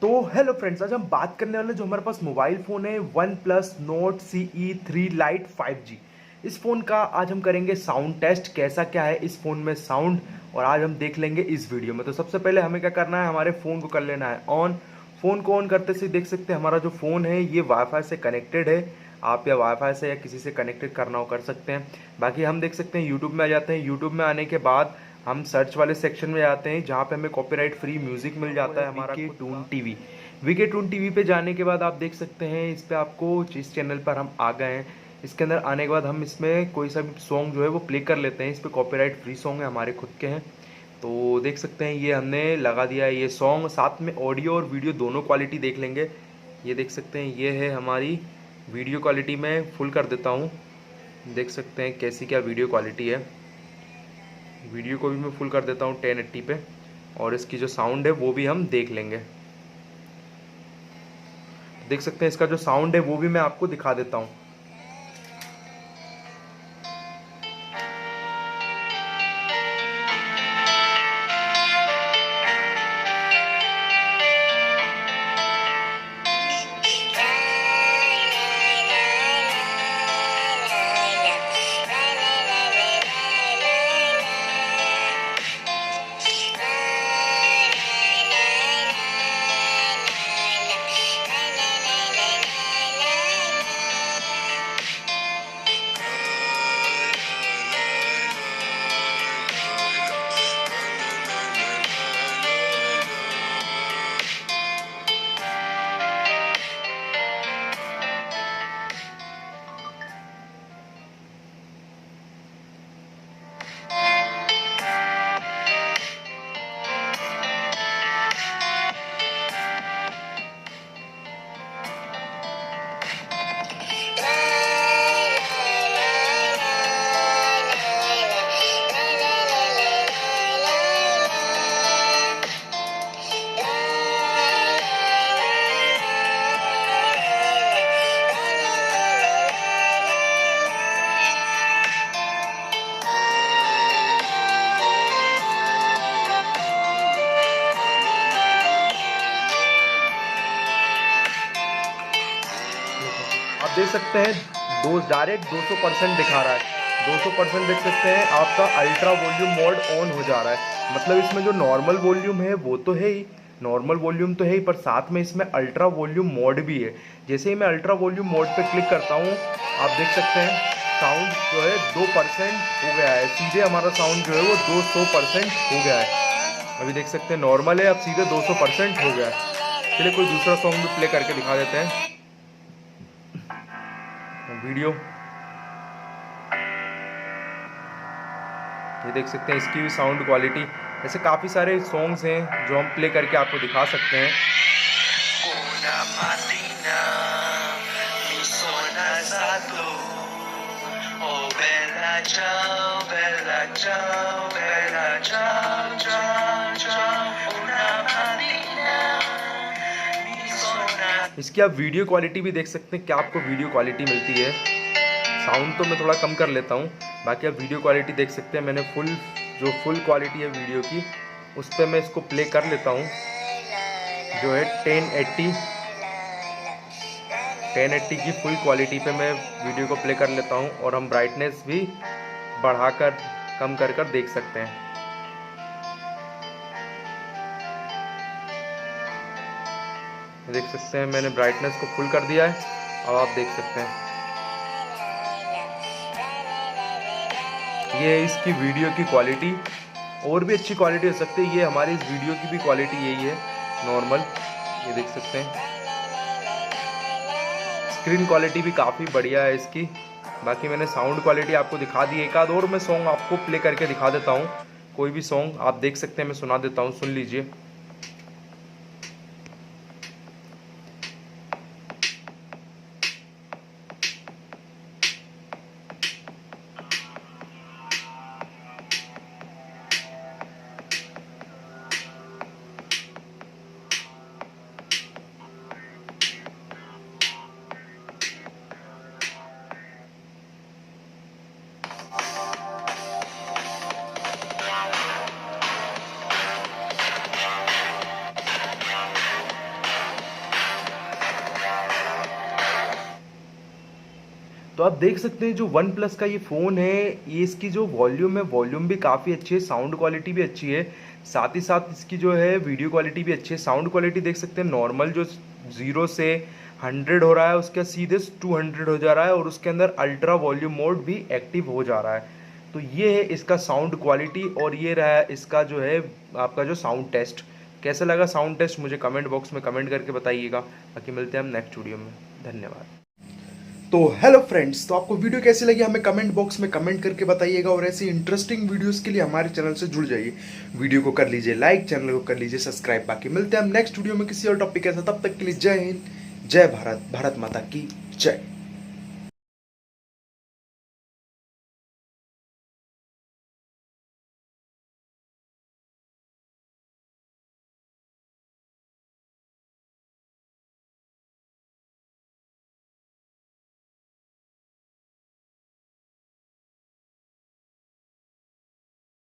तो hello friends, आज हम बात करने वाले जो हमारे पास मोबाइल फ़ोन है one plus note CE3 light 5G। इस फ़ोन का आज हम करेंगे साउंड टेस्ट, कैसा क्या है इस फ़ोन में साउंड, और आज हम देख लेंगे इस वीडियो में। तो सबसे पहले हमें क्या करना है, हमारे फ़ोन को कर लेना है ऑन। फ़ोन को ऑन करते से देख सकते हैं हमारा जो फ़ोन है ये वाईफाई से कनेक्टेड है। आप या वाईफाई से या किसी से कनेक्टेड करना हो कर सकते हैं। बाकी हम देख सकते हैं यूट्यूब में आ जाते हैं। यूट्यूब में आने के बाद हम सर्च वाले सेक्शन में जाते हैं जहाँ पे हमें कॉपीराइट फ्री म्यूजिक मिल जाता है हमारा VK toon TV. VK toon TV पे जाने के बाद आप देख सकते हैं इस पे आपको जिस चैनल पर हम आ गए हैं, इसके अंदर आने के बाद हम इसमें कोई सा भी सॉन्ग जो है वो प्ले कर लेते हैं। इस पे कॉपीराइट फ्री सॉन्ग है, हमारे खुद के हैं। तो देख सकते हैं ये हमने लगा दिया है ये सॉन्ग, साथ में ऑडियो और वीडियो दोनों क्वालिटी देख लेंगे। ये देख सकते हैं ये है हमारी वीडियो क्वालिटी। में फुल कर देता हूँ, देख सकते हैं कैसी क्या वीडियो क्वालिटी है। वीडियो को भी मैं फुल कर देता हूँ 1080 पे, और इसकी जो साउंड है वो भी हम देख लेंगे। देख सकते हैं इसका जो साउंड है वो भी मैं आपको दिखा देता हूँ। आप देख सकते हैं दो डायरेक्ट 200% दिखा रहा है। 200% देख सकते हैं, आपका अल्ट्रा वॉल्यूम मोड ऑन हो जा रहा है। मतलब इसमें जो नॉर्मल वॉल्यूम है वो तो है ही, नॉर्मल वॉल्यूम तो है ही, पर साथ में इसमें अल्ट्रा वॉल्यूम मोड भी है। जैसे ही मैं अल्ट्रा वॉल्यूम मोड पे क्लिक करता हूँ, आप देख सकते हैं साउंड जो है 2% हो गया है। सीधे हमारा साउंड जो है वो 200% हो गया है। अभी देख सकते हैं नॉर्मल है, अब सीधे 200% हो गया है। चलिए कोई दूसरा सॉन्ग भी प्ले करके दिखा देते हैं। वीडियो ये देख सकते हैं, इसकी भी साउंड क्वालिटी। ऐसे काफ़ी सारे सॉन्ग्स हैं जो हम प्ले करके आपको दिखा सकते हैं। इसकी आप वीडियो क्वालिटी भी देख सकते हैं, क्या आपको वीडियो क्वालिटी मिलती है। साउंड तो मैं थोड़ा कम कर लेता हूँ, बाकी आप वीडियो क्वालिटी देख सकते हैं। मैंने फुल क्वालिटी है वीडियो की, उस पर मैं इसको प्ले कर लेता हूँ, जो है 1080 की फुल क्वालिटी पे मैं वीडियो को प्ले कर लेता हूँ। और हम ब्राइटनेस भी बढ़ाकर कम कर देख सकते हैं। देख सकते हैं मैंने ब्राइटनेस को फुल कर दिया है, अब आप देख सकते हैं ये है इसकी वीडियो की क्वालिटी। और भी अच्छी क्वालिटी हो सकती है, ये हमारी इस वीडियो की भी क्वालिटी यही है नॉर्मल। ये देख सकते हैं स्क्रीन क्वालिटी भी काफ़ी बढ़िया है इसकी। बाकी मैंने साउंड क्वालिटी आपको दिखा दी। एक आध और मैं सॉन्ग आपको प्ले करके दिखा देता हूँ, कोई भी सॉन्ग आप देख सकते हैं, मैं सुना देता हूँ, सुन लीजिए। तो आप देख सकते हैं जो वन प्लस का ये फ़ोन है, ये इसकी जो वॉल्यूम है, वॉल्यूम भी काफ़ी अच्छी है, साउंड क्वालिटी भी अच्छी है, साथ ही साथ इसकी जो है वीडियो क्वालिटी भी अच्छी है। साउंड क्वालिटी देख सकते हैं, नॉर्मल जो 0 से 100 हो रहा है उसका सीधे 200 हो जा रहा है, और उसके अंदर अल्ट्रा वॉल्यूम मोड भी एक्टिव हो जा रहा है। तो ये है इसका साउंड क्वालिटी, और ये रहा है इसका जो है आपका जो साउंड टेस्ट। कैसा लगा साउंड टेस्ट मुझे कमेंट बॉक्स में कमेंट करके बताइएगा। बाकी मिलते हैं हम नेक्स्ट वीडियो में। धन्यवाद। तो हेलो फ्रेंड्स, तो आपको वीडियो कैसी लगी हमें कमेंट बॉक्स में कमेंट करके बताइएगा, और ऐसी इंटरेस्टिंग वीडियोस के लिए हमारे चैनल से जुड़ जाइए। वीडियो को कर लीजिए लाइक, चैनल को कर लीजिए सब्सक्राइब। बाकी मिलते हैं हम नेक्स्ट वीडियो में किसी और टॉपिक के साथ। तब तक के लिए जय हिंद, जय भारत, भारत माता की जय।